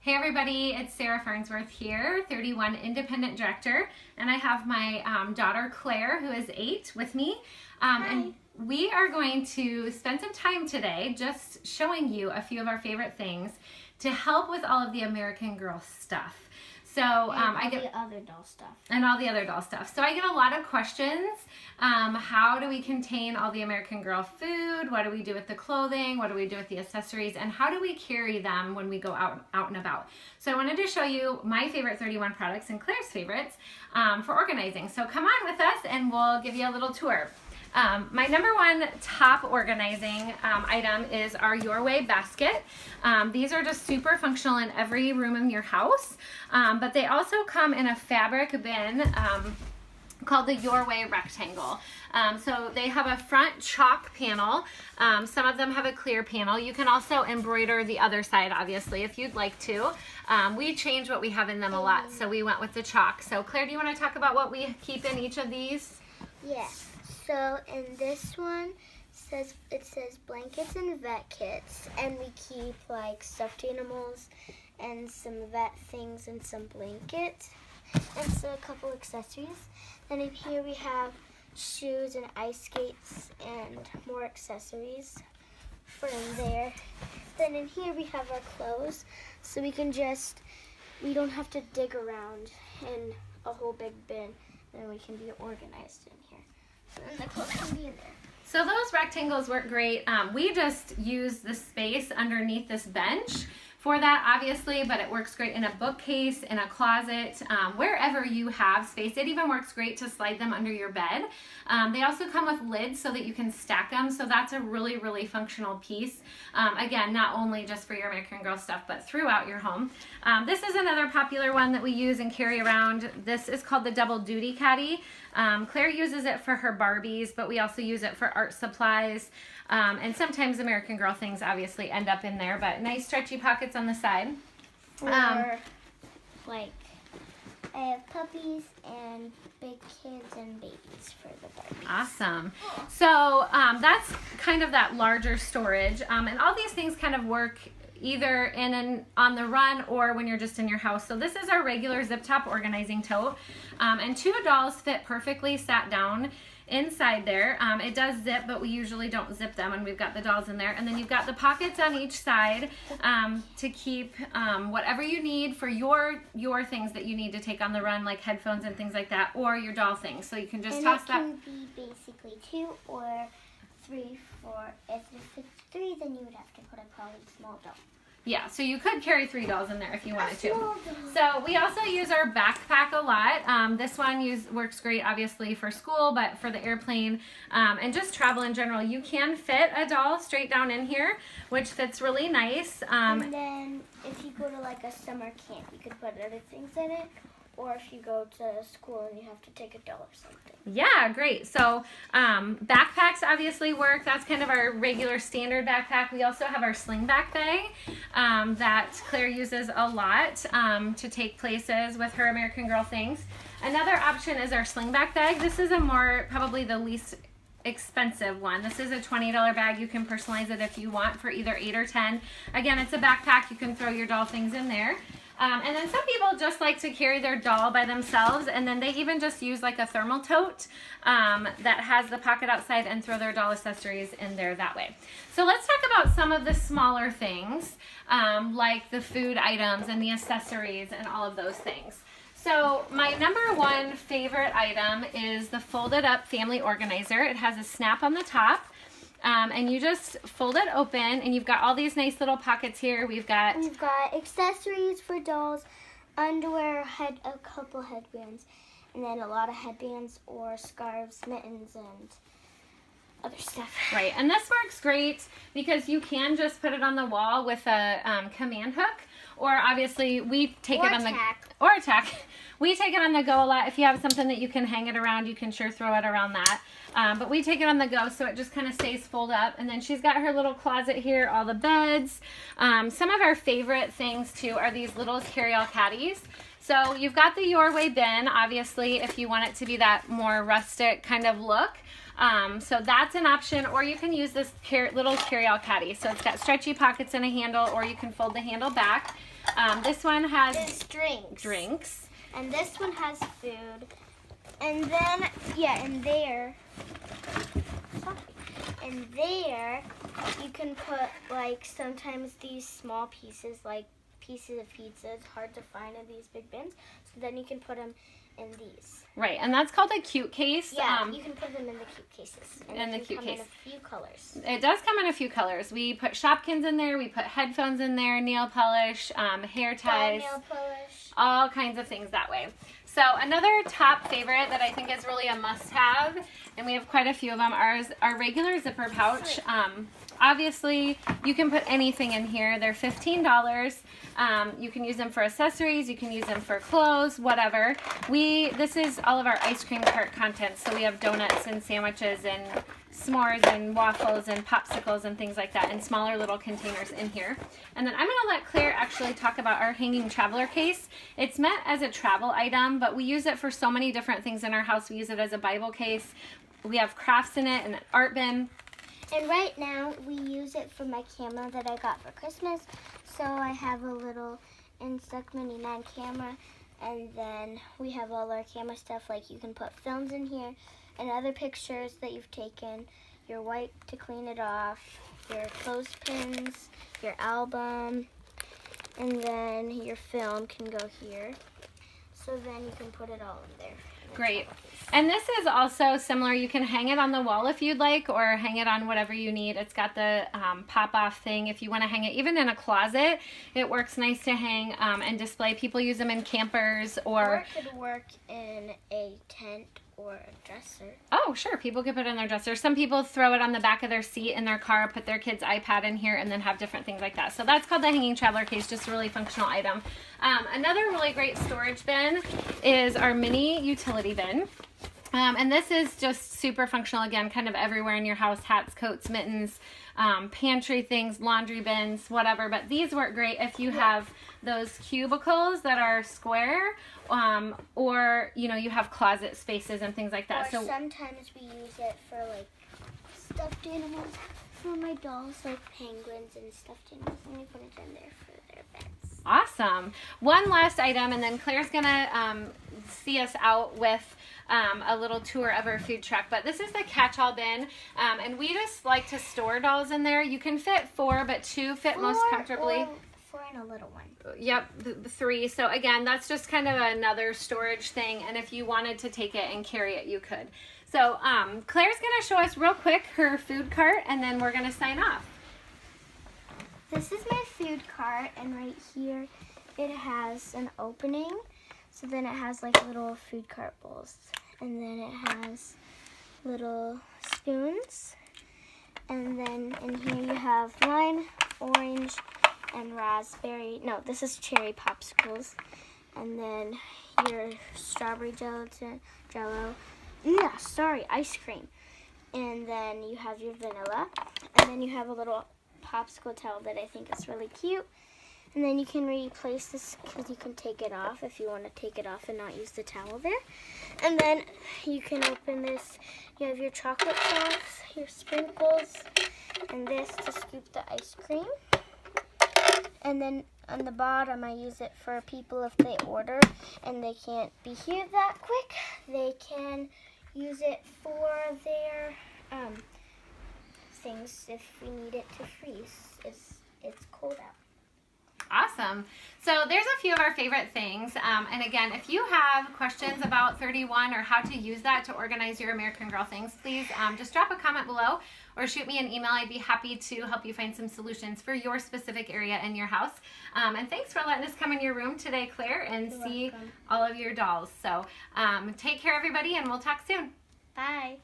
Hey everybody, it's Sarah Farnsworth here, 31 independent director, and I have my daughter Claire, who is 8, with me. And we are going to spend some time today just showing you a few of our favorite things to help with all of the American Girl stuff. So I get the other doll stuff. And all the other doll stuff. So I get a lot of questions. How do we contain all the American Girl food? What do we do with the clothing? What do we do with the accessories? And how do we carry them when we go out and about? So I wanted to show you my favorite 31 products and Claire's favorites for organizing. So come on with us and we'll give you a little tour. My number one top organizing item is our Your Way basket. These are just super functional in every room in your house, but they also come in a fabric bin called the Your Way rectangle. So they have a front chalk panel. Some of them have a clear panel. You can also embroider the other side, obviously, if you'd like to. We change what we have in them a lot, so we went with the chalk. So Claire, do you want to talk about what we keep in each of these? Yes. So in this one, it says blankets and vet kits, and we keep like stuffed animals and some vet things and some blankets and so a couple accessories. Then in here we have shoes and ice skates and more accessories for in there. Then in here we have our clothes, so we don't have to dig around in a whole big bin, and we can be organized in here. And the clothes can be in there. So those rectangles work great. We just use the space underneath this bench for that, obviously, but it works great in a bookcase, in a closet, wherever you have space. It even works great to slide them under your bed. They also come with lids so that you can stack them, so that's a really, really functional piece. Again, not only just for your American Girl stuff, but throughout your home. This is another popular one that we use and carry around. This is called the Double Duty Caddy. Claire uses it for her Barbies, but we also use it for art supplies. And sometimes American Girl things obviously end up in there, but nice stretchy pockets on the side. Like, I have puppies and big kids and babies for the Barbies. Awesome. So that's kind of that larger storage. And all these things kind of work either on the run or when you're just in your house. So this is our regular zip top organizing tote. And 2 dolls fit perfectly sat down inside there. It does zip, but we usually don't zip them when we've got the dolls in there. And then you've got the pockets on each side to keep whatever you need for your things that you need to take on the run, like headphones and things like that, or your doll things. So you can just toss that. And it can be basically 2 or 3, 4. If it's 3, then you would have to put a probably small doll. Yeah, so you could carry 3 dolls in there if you wanted to. So we also use our backpack a lot. This one works great, obviously, for school, but for the airplane and just travel in general. You can fit a doll straight down in here, which fits really nice. And then if you go to like a summer camp, you could put other things in it. Or if you go to school and you have to take a doll or something. Yeah, great. So backpacks obviously work. That's kind of our regular standard backpack. We also have our slingback bag that Claire uses a lot to take places with her American Girl things. Another option is our slingback bag. This is probably the least expensive one. This is a $20 bag. You can personalize it if you want for either 8 or 10. Again, it's a backpack. You can throw your doll things in there. And then some people just like to carry their doll by themselves, and then they even just use like a thermal tote that has the pocket outside and throw their doll accessories in there that way. So let's talk about some of the smaller things, like the food items and the accessories and all of those things. So my number one favorite item is the folded up family organizer. It has a snap on the top. And you just fold it open, and you've got all these nice little pockets here. We've got accessories for dolls, underwear, a couple headbands, and then a lot of headbands or scarves, mittens, and other stuff. Right, and this works great because you can just put it on the wall with a command hook, or obviously we take it on the tack. We take it on the go a lot. If you have something that you can hang it around, you can sure throw it around that. But we take it on the go, so it just kind of stays fold up. And then she's got her little closet here, all the beds. Some of our favorite things, too, are these little carry-all caddies. So you've got the Your Way bin, obviously, if you want it to be that more rustic kind of look. So that's an option, or you can use this little carry-all caddy. So it's got stretchy pockets and a handle, or you can fold the handle back. This one has It's drinks. drinks. And this one has food. And then, yeah, in there, you can put, like, sometimes these small pieces, like pieces of pizza. It's hard to find in these big bins. So then you can put them in these. Right, and that's called a cute case. Yeah, you can put them in the cute cases. And in the it cute can come case. in a few colors. It does come in a few colors. We put Shopkins in there. We put headphones in there, nail polish, hair ties, Nail polish. all kinds of things that way. So another top favorite that I think is really a must-have, and we have quite a few of them, are our regular zipper pouch. Obviously, you can put anything in here. They're $15. You can use them for accessories. You can use them for clothes, whatever. This is all of our ice cream cart content. So we have donuts and sandwiches and s'mores and waffles and popsicles and things like that in smaller little containers in here. And then I'm going to let Claire actually talk about our hanging traveler case. It's meant as a travel item, but we use it for so many different things in our house. We use it as a Bible case. We have crafts in it and an art bin. And right now, we use it for my camera that I got for Christmas. So I have a little Instax Mini 9 camera. And then we have all our camera stuff, like you can put films in here and other pictures that you've taken, your wipe to clean it off, your clothespins, your album, and then your film can go here. So then you can put it all in there. Great. And this is also similar. You can hang it on the wall if you'd like, or hang it on whatever you need. It's got the pop-off thing if you want to hang it. Even in a closet, it works nice to hang and display. People use them in campers Or it could work in a tent or a dresser. Oh, sure. People could put it in their dresser. Some people throw it on the back of their seat in their car, put their kid's iPad in here, and then have different things like that. So that's called the hanging traveler case, just a really functional item. Another really great storage bin is our mini utility bin. And this is just super functional, again, kind of everywhere in your house, hats, coats, mittens, pantry things, laundry bins, whatever. But these work great if you have those cubicles that are square, or, you know, you have closet spaces and things like that. Or sometimes we use it for, like, stuffed animals for my dolls, like penguins and stuffed animals, and we put it in there for their beds. Awesome. One last item, and then Claire's going to see us out with a little tour of our food truck. But this is the catch-all bin, and we just like to store dolls in there. You can fit 4, but 2 fit most comfortably. Or 4 and a little one. Yep, 3. So again, that's just kind of another storage thing, and if you wanted to take it and carry it, you could. So Claire's going to show us real quick her food cart, and then we're going to sign off. This is my food cart, and right here it has an opening. So then it has like little food cart bowls, and then it has little spoons, and then in here you have lime, orange, and raspberry. No, this is cherry popsicles, and then your strawberry jello. Yeah, sorry, ice cream. And then you have your vanilla, and then you have a little popsicle towel that I think is really cute. And then you can replace this because you can take it off if you want to take it off and not use the towel there. And then you can open this. You have your chocolate sauce, your sprinkles, and this to scoop the ice cream. And then on the bottom, I use it for people if they order and they can't be here that quick. They can use it for their things if we need it to freeze. It's cold out. Awesome. So there's a few of our favorite things. And again, if you have questions about 31 or how to use that to organize your American Girl things, please just drop a comment below or shoot me an email. I'd be happy to help you find some solutions for your specific area in your house. And thanks for letting us come in your room today, Claire, and see all of your dolls. So take care, everybody, and we'll talk soon. Bye.